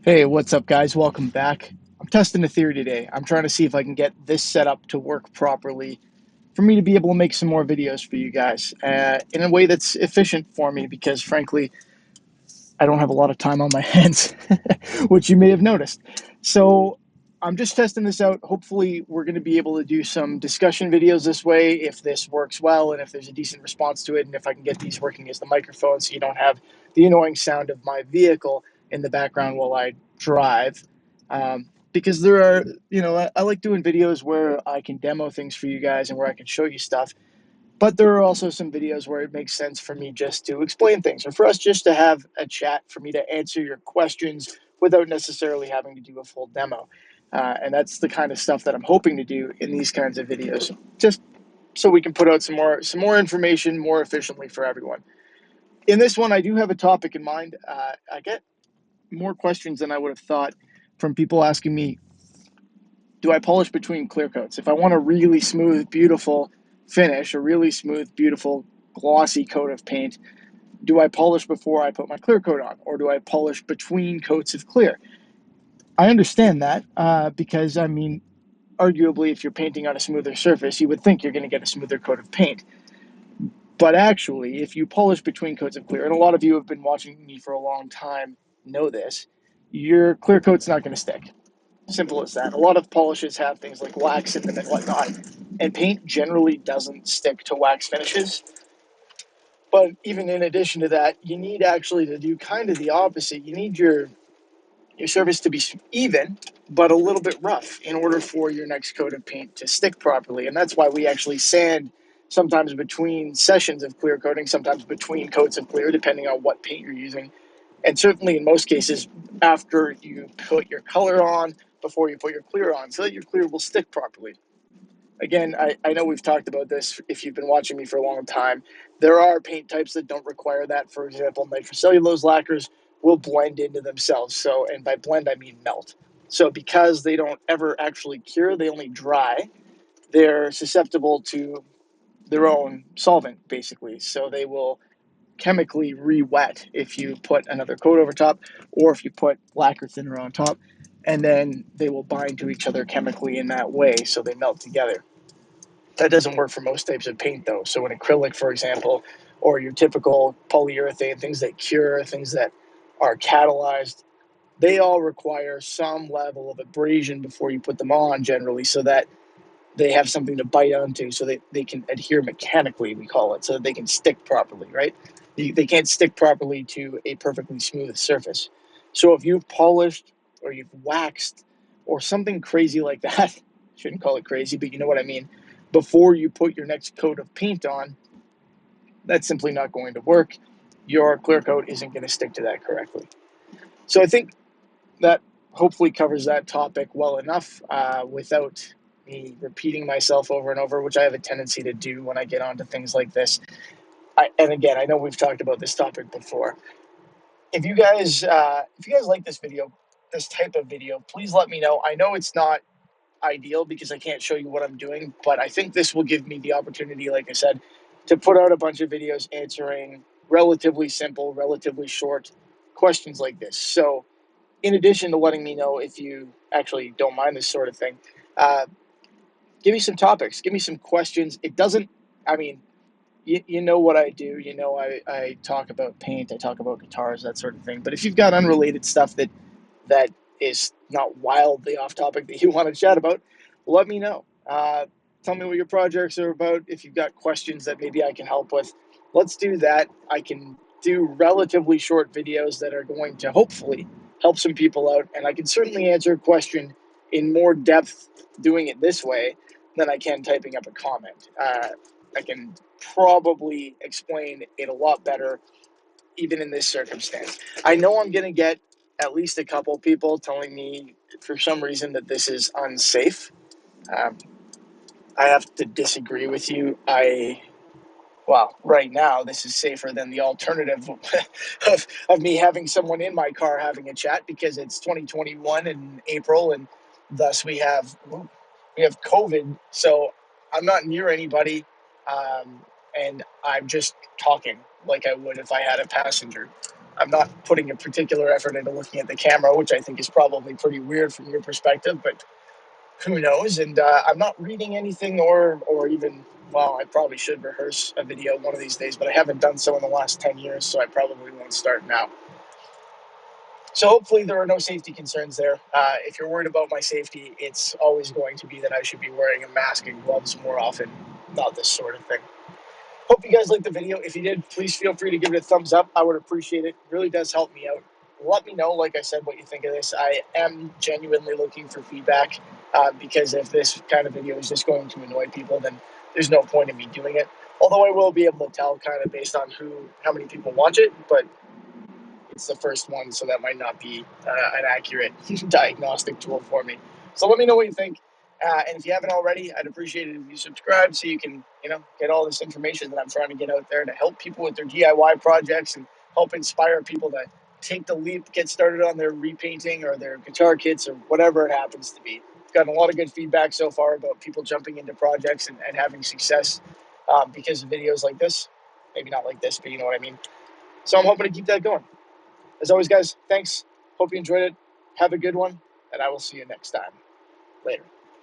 Hey, what's up, guys? Welcome back. I'm testing a theory today. I'm trying to see if I can get this setup to work properly for me to be able to make some more videos for you guys in a way that's efficient for me because, frankly, I don't have a lot of time on my hands, which you may have noticed. So I'm just testing this out. Hopefully, we're going to be able to do some discussion videos this way if this works well and if there's a decent response to it, and if I can get these working as the microphone so you don't have the annoying sound of my vehicle in the background while I drive. Because there are, I like doing videos where I can demo things for you guys and where I can show you stuff, but there are also some videos where it makes sense for me just to explain things or for us just to have a chat, for me to answer your questions without necessarily having to do a full demo. And that's the kind of stuff that I'm hoping to do in these kinds of videos, just so we can put out some more information more efficiently for everyone. In this one, I do have a topic in mind. I get more questions than I would have thought from people asking me, do I polish between clear coats? If I want a really smooth, beautiful finish, a really smooth, beautiful, glossy coat of paint, do I polish before I put my clear coat on, or do I polish between coats of clear? I understand that because, I mean, arguably, if you're painting on a smoother surface, you would think you're going to get a smoother coat of paint. But actually, if you polish between coats of clear, and a lot of you have been watching me for a long time know this, your clear coat's not going to stick. Simple as that. A lot of polishes have things like wax in them and whatnot, and paint generally doesn't stick to wax finishes. But even in addition to that, you need actually to do kind of the opposite. You need your surface to be even, but a little bit rough in order for your next coat of paint to stick properly. And that's why we actually sand sometimes between sessions of clear coating, sometimes between coats of clear, depending on what paint you're using. And certainly in most cases, after you put your color on, before you put your clear on, so that your clear will stick properly. Again, I know we've talked about this if you've been watching me for a long time. There are paint types that don't require that. For example, nitrocellulose lacquers will blend into themselves. So, and by blend, I mean melt. So because they don't ever actually cure, they only dry, they're susceptible to their own solvent, basically. So they will chemically re-wet if you put another coat over top or if you put lacquer thinner on top, and then they will bind to each other chemically in that way so they melt together. That doesn't work for most types of paint, though. So, an acrylic, for example, or your typical polyurethane, things that cure, things that are catalyzed, they all require some level of abrasion before you put them on, generally, so that they have something to bite onto, so they can adhere mechanically, we call it, so that they can stick properly, right? They can't stick properly to a perfectly smooth surface. So, if you've polished or you've waxed or something crazy like that, shouldn't call it crazy, but you know what I mean, before you put your next coat of paint on, that's simply not going to work. Your clear coat isn't going to stick to that correctly. So I think that hopefully covers that topic well enough without me repeating myself over and over, which I have a tendency to do when I get onto things like this. And again, I know we've talked about this topic before. If you guys like this video, this type of video, please let me know. I know it's not ideal because I can't show you what I'm doing, but I think this will give me the opportunity, like I said, to put out a bunch of videos answering relatively simple, relatively short questions like this. So, in addition to letting me know if you actually don't mind this sort of thing, uh, give me some topics, give me some questions. It doesn't, I mean, you know what I do. You know, I talk about paint, I talk about guitars, that sort of thing. But if you've got unrelated stuff that is not wildly off topic that you want to chat about, let me know. Tell me what your projects are about. If you've got questions that maybe I can help with, let's do that. I can do relatively short videos that are going to hopefully help some people out. And I can certainly answer a question in more depth doing it this way than I can typing up a comment. I can probably explain it a lot better even in this circumstance. I know I'm going to get at least a couple people telling me for some reason that this is unsafe. Um, I have to disagree with you. Well, right now, this is safer than the alternative of me having someone in my car having a chat because it's 2021 in April, and thus we have COVID. So I'm not near anybody, and I'm just talking like I would if I had a passenger. I'm not putting a particular effort into looking at the camera, which I think is probably pretty weird from your perspective, but who knows? And I'm not reading anything or even, well, I probably should rehearse a video one of these days, but I haven't done so in the last 10 years, so I probably won't start now. So hopefully there are no safety concerns there. If you're worried about my safety, it's always going to be that I should be wearing a mask and gloves more often, not this sort of thing. Hope you guys liked the video. If you did, please feel free to give it a thumbs up. I would appreciate it. It really does help me out. Let me know, like I said, what you think of this. I am genuinely looking for feedback because if this kind of video is just going to annoy people, then there's no point in me doing it. Although I will be able to tell kind of based on how many people watch it, but it's the first one, so that might not be an accurate diagnostic tool for me. So let me know what you think. And if you haven't already, I'd appreciate it if you subscribe so you can, get all this information that I'm trying to get out there to help people with their DIY projects and help inspire people to take the leap, get started on their repainting or their guitar kits or whatever it happens to be. I've gotten a lot of good feedback so far about people jumping into projects and having success because of videos like this. Maybe not like this, but you know what I mean. So I'm hoping to keep that going. As always, guys, thanks. Hope you enjoyed it. Have a good one, and I will see you next time. Later.